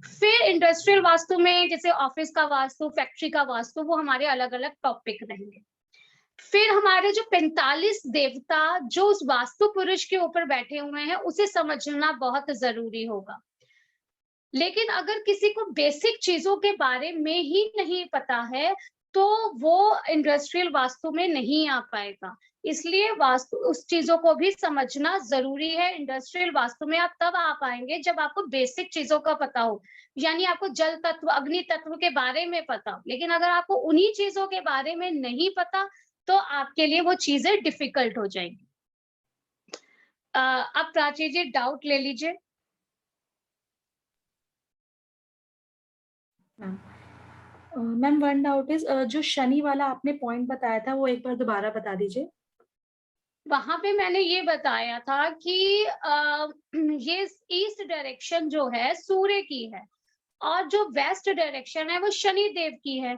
फिर इंडस्ट्रियल वास्तु में जैसे ऑफिस का वास्तु, फैक्ट्री का वास्तु, वो हमारे अलग अलग टॉपिक रहेंगे। फिर हमारे जो 45 देवता जो उस वास्तु पुरुष के ऊपर बैठे हुए हैं, उसे समझना बहुत जरूरी होगा। लेकिन अगर किसी को बेसिक चीजों के बारे में ही नहीं पता है, तो वो इंडस्ट्रियल वास्तु में नहीं आ पाएगा। इसलिए वास्तु उस चीजों को भी समझना जरूरी है। इंडस्ट्रियल वास्तु में आप तब आ पाएंगे जब आपको बेसिक चीजों का पता हो, यानी आपको जल तत्व, अग्नि तत्व के बारे में पता हो। लेकिन अगर आपको उन्हीं चीजों के बारे में नहीं पता, तो आपके लिए वो चीजें डिफिकल्ट हो जाएंगी। अब प्राची जी डाउट ले लीजिए। मैम वन डाउट इज, जो शनि वाला आपने पॉइंट बताया था वो एक बार दोबारा बता दीजिए। वहां पे मैंने ये बताया था कि ये ईस्ट डायरेक्शन जो है सूर्य की है, और जो वेस्ट डायरेक्शन है वो शनि देव की है।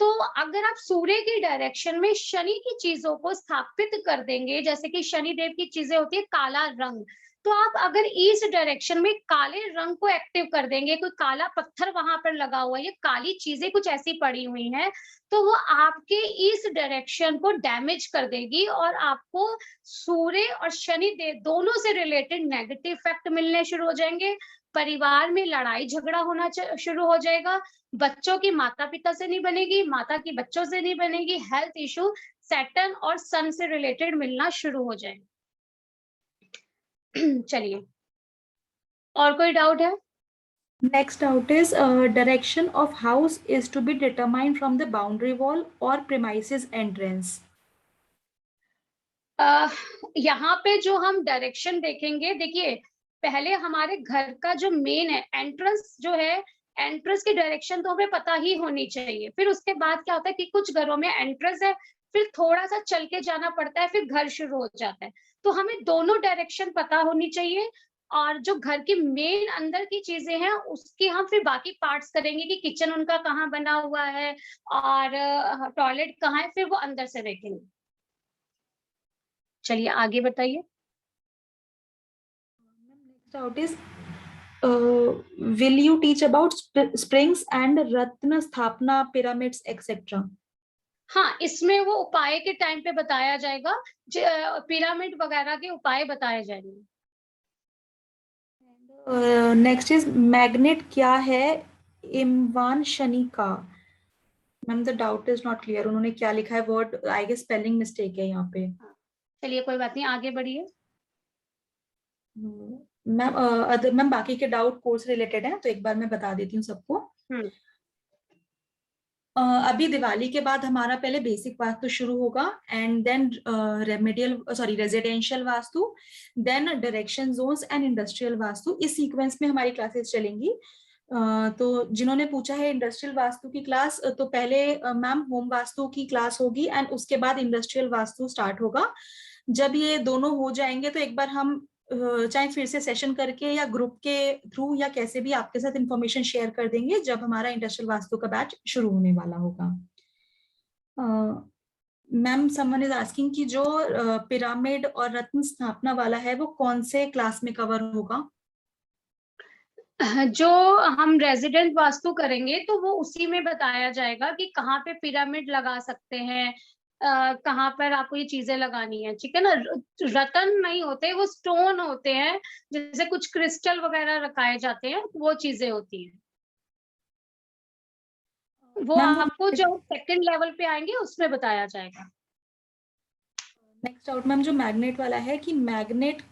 तो अगर आप सूर्य की डायरेक्शन में शनि की चीजों को स्थापित कर देंगे, जैसे कि शनि देव की चीजें होती है काला रंग, तो आप अगर ईस्ट डायरेक्शन में काले रंग को एक्टिव कर देंगे, कोई काला पत्थर वहां पर लगा हुआ है, ये काली चीजें कुछ ऐसी पड़ी हुई हैं, तो वो आपके ईस्ट डायरेक्शन को डैमेज कर देगी, और आपको सूर्य और शनि देव दोनों से रिलेटेड नेगेटिव इफेक्ट मिलने शुरू हो जाएंगे। परिवार में लड़ाई झगड़ा होना शुरू हो जाएगा। बच्चों की माता पिता से नहीं बनेगी, माता की बच्चों से नहीं बनेगी। हेल्थ इशू सैटर्न और सन से रिलेटेड मिलना शुरू हो जाएगा। चलिए, और कोई डाउट है? Next doubt is, direction of house is to be determined from the boundary wall और प्रीमाइसेस एंट्रेंस। यहाँ पे जो हम डायरेक्शन देखेंगे, देखिए पहले हमारे घर का जो मेन है एंट्रेंस जो है, एंट्रेंस की डायरेक्शन तो हमें पता ही होनी चाहिए। फिर उसके बाद क्या होता है कि कुछ घरों में एंट्रेंस है, फिर थोड़ा सा चल के जाना पड़ता है, फिर घर शुरू हो जाता है। तो हमें दोनों डायरेक्शन पता होनी चाहिए, और जो घर की मेन अंदर की चीजें हैं उसकी हम फिर बाकी पार्ट्स करेंगे कि किचन उनका कहाँ बना हुआ है और टॉयलेट कहाँ है, फिर वो अंदर से देखेंगे। चलिए आगे बताइए। Next doubt is, will you teach about springs and रत्न स्थापना पिरामिड्स एक्सेट्रा? हाँ, इसमें वो उपाय के टाइम पे बताया जाएगा, पिरामिड वगैरह के उपाय बताए जाएंगे। नेक्स्ट इज, मैग्नेट क्या है इमवान शनि का? Ma'am the doubt is not clear, उन्होंने क्या लिखा है word, I guess spelling mistake है यहाँ पे। चलिए कोई बात नहीं, आगे बढ़िए। मैम अदर मैम बाकी के डाउट कोर्स रिलेटेड हैं, तो एक बार मैं बता देती हूँ सबको। अभी दिवाली के बाद हमारा पहले बेसिक वास्तु शुरू होगा, and then residential vastu, then direction zones and industrial vastu. इस सीक्वेंस में हमारी क्लासेस चलेंगी। तो जिन्होंने पूछा है इंडस्ट्रियल वास्तु की क्लास, तो पहले मैम होम वास्तु की क्लास होगी एंड उसके बाद इंडस्ट्रियल वास्तु स्टार्ट होगा। जब ये दोनों हो जाएंगे तो एक बार हम चाहे फिर से सेशन करके या ग्रुप के थ्रू या कैसे भी आपके साथ इंफॉर्मेशन शेयर कर देंगे जब हमारा इंडस्ट्रियल वास्तु का बैच शुरू होने वाला होगा। मैम समवन इज आस्किंग कि जो पिरामिड और रत्न स्थापना वाला है वो कौन से क्लास में कवर होगा? जो हम रेजिडेंट वास्तु करेंगे तो वो उसी में बताया जाएगा कि कहाँ पे पिरामिड लगा सकते हैं, कहाँ पर आपको ये चीजें लगानी है, ठीक है ना। रतन नहीं होते, वो स्टोन होते हैं, जैसे कुछ क्रिस्टल वगैरह रखाए जाते हैं, वो चीजें होती हैं। वो आपको जो सेकंड लेवल पे आएंगे उसमें बताया जाएगा। नेक्स्ट डाउट मैम, जो मैग्नेट वाला है कि मैग्नेट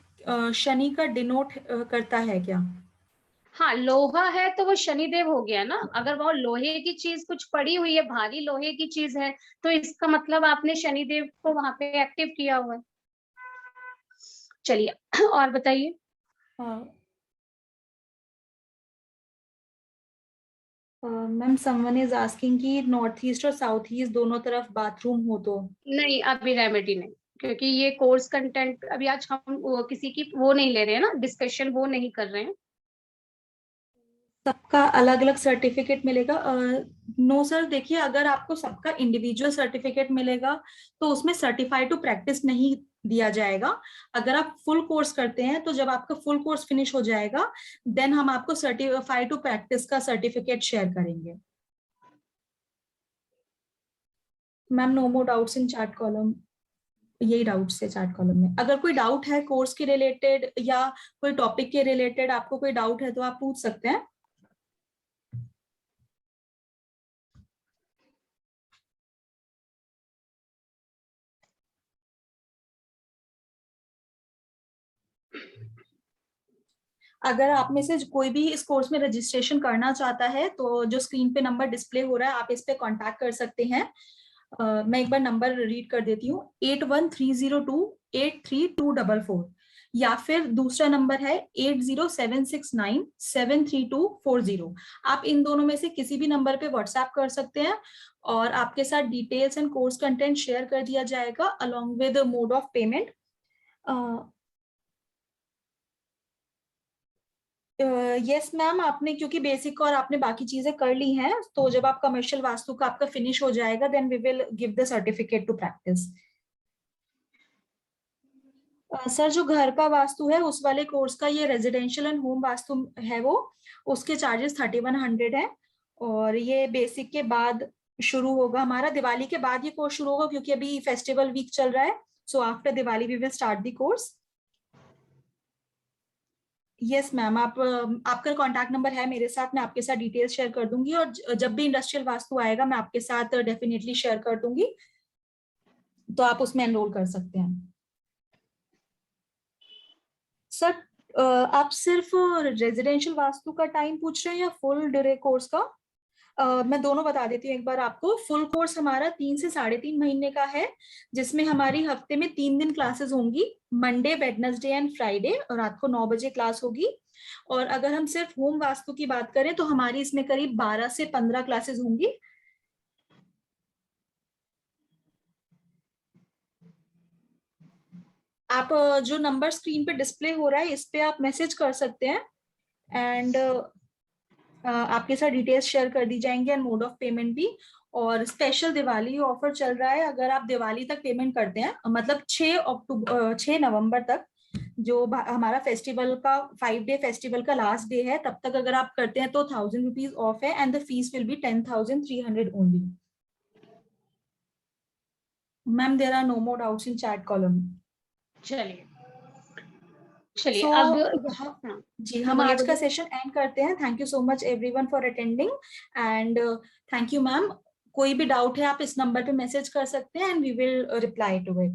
शनि का डिनोट करता है क्या? हाँ, लोहा है तो वो शनिदेव हो गया ना। अगर वो लोहे की चीज कुछ पड़ी हुई है, भारी लोहे की चीज है, तो इसका मतलब आपने शनिदेव को वहां पे एक्टिव किया हुआ है। चलिए और बताइए। मैम समवन इज आस्किंग कि नॉर्थ ईस्ट और साउथ ईस्ट दोनों तरफ बाथरूम हो तो? नहीं, अभी रेमेडी नहीं, क्योंकि ये कोर्स कंटेंट अभी आज हम किसी की वो नहीं ले रहे हैं ना, डिस्कशन वो नहीं कर रहे हैं। सबका अलग अलग सर्टिफिकेट मिलेगा? नो सर, देखिए अगर आपको सबका इंडिविजुअल सर्टिफिकेट मिलेगा तो उसमें सर्टिफाइड टू प्रैक्टिस नहीं दिया जाएगा। अगर आप फुल कोर्स करते हैं तो जब आपका फुल कोर्स फिनिश हो जाएगा देन हम आपको सर्टिफाइड टू प्रैक्टिस का सर्टिफिकेट शेयर करेंगे। Ma'am no more doubts in chat column, यही डाउट्स है चैट कॉलम में। अगर कोई डाउट है कोर्स के रिलेटेड या कोई टॉपिक के रिलेटेड आपको कोई डाउट है तो आप पूछ सकते हैं। अगर आप में से कोई भी इस कोर्स में रजिस्ट्रेशन करना चाहता है तो जो स्क्रीन पे नंबर डिस्प्ले हो रहा है आप इस पे कांटेक्ट कर सकते हैं। मैं एक बार नंबर रीड कर देती हूँ, 8130283244, या फिर दूसरा नंबर है 8076973240। आप इन दोनों में से किसी भी नंबर पे व्हाट्सएप कर सकते हैं और आपके साथ details and course content share कर दिया जाएगा along with mode of payment. Yes ma'am, आपने क्योंकि बेसिक और आपने बाकी चीजें कर ली हैं तो जब आप कमर्शियल वास्तु का आपका फिनिश हो जाएगा then we will give the certificate to practice. Sir जो घर का वास्तु है उस वाले कोर्स का, ये रेजिडेंशियल एंड होम वास्तु है वो, उसके चार्जेस 3100 है और ये बेसिक के बाद शुरू होगा, हमारा दिवाली के बाद ये कोर्स शुरू होगा क्योंकि अभी फेस्टिवल वीक चल रहा है। So after Diwali we will start the course. Yes ma'am, आप आपका कांटेक्ट नंबर है मेरे साथ, मैं आपके साथ डिटेल्स शेयर कर दूंगी और जब भी इंडस्ट्रियल वास्तु आएगा मैं आपके साथ डेफिनेटली शेयर कर दूंगी तो आप उसमें एनरोल कर सकते हैं। सर आप सिर्फ रेजिडेंशियल वास्तु का टाइम पूछ रहे हैं या फुल ड्यूरे कोर्स का? मैं दोनों बता देती हूँ एक बार आपको। फुल कोर्स हमारा 3 से 3.5 महीने का है जिसमें हमारी हफ्ते में 3 दिन क्लासेस होंगी, मंडे वेडनेसडे एंड फ्राइडे, और रात को 9 बजे क्लास होगी। और अगर हम सिर्फ होम वास्तु की बात करें तो हमारी इसमें करीब 12 से 15 क्लासेस होंगी। आप जो नंबर स्क्रीन पे डिस्प्ले हो रहा है इस पे आप मैसेज कर सकते हैं एंड आपके साथ डिटेल्स शेयर कर दी जाएंगे एंड मोड ऑफ पेमेंट भी। और स्पेशल दिवाली ऑफर चल रहा है, अगर आप दिवाली तक पेमेंट करते हैं मतलब 6 नवंबर तक, जो हमारा फेस्टिवल का 5 डे फेस्टिवल का लास्ट डे है, तब तक अगर आप करते हैं तो 1000 रुपीज ऑफ है and the fees will be 10,300 only. Ma'am there are no more doubts in chat column. चलिए चलिए सो अब जी हम आज का सेशन एंड करते हैं। Thank you so much everyone for attending and thank you ma'am. कोई भी डाउट है आप इस नंबर पे मैसेज कर सकते हैं and we will reply to it.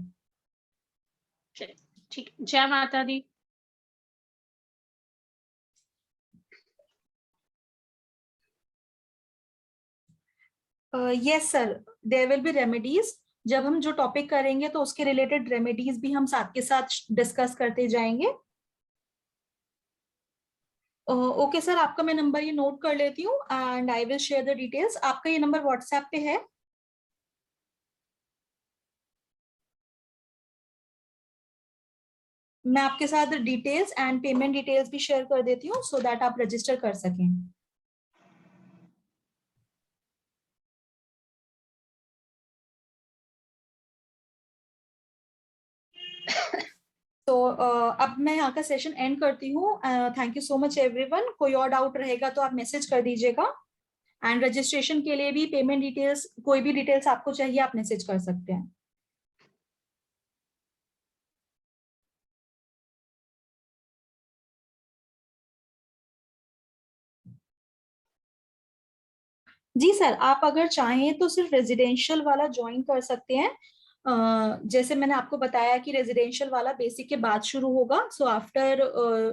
ठीक, जय माता दी। Yes sir, there will be remedies. जब हम जो टॉपिक करेंगे तो उसके रिलेटेड रेमेडीज भी हम साथ के साथ डिस्कस करते जाएंगे। ओके सर, आपका मैं नंबर ये नोट कर लेती हूँ and I will share the details. आपका ये नंबर व्हाट्सएप पे है? मैं आपके साथ डिटेल्स एंड पेमेंट डिटेल्स भी शेयर कर देती हूँ सो दैट आप रजिस्टर कर सकें। तो अब मैं यहाँ का सेशन एंड करती हूँ। Thank you so much everyone. कोई और डाउट रहेगा तो आप मैसेज कर दीजिएगा एंड रजिस्ट्रेशन के लिए भी पेमेंट डिटेल्स, कोई भी डिटेल्स आपको चाहिए आप मैसेज कर सकते हैं। जी सर, आप अगर चाहें तो सिर्फ रेजिडेंशियल वाला ज्वाइन कर सकते हैं। जैसे मैंने आपको बताया कि रेजिडेंशियल वाला बेसिक के बाद शुरू होगा। सो आफ्टर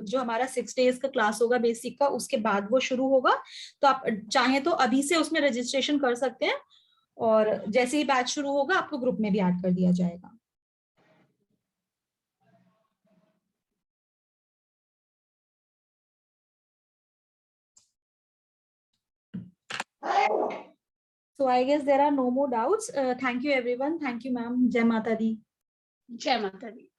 जो हमारा 6 डेज का क्लास होगा बेसिक का उसके बाद वो शुरू होगा। तो आप चाहें तो अभी से उसमें रजिस्ट्रेशन कर सकते हैं और जैसे ही बैच शुरू होगा आपको ग्रुप में भी ऐड कर दिया जाएगा। So I guess there are no more doubts. Thank you everyone. Thank you ma'am. Jai Mata Di. जय माता दी।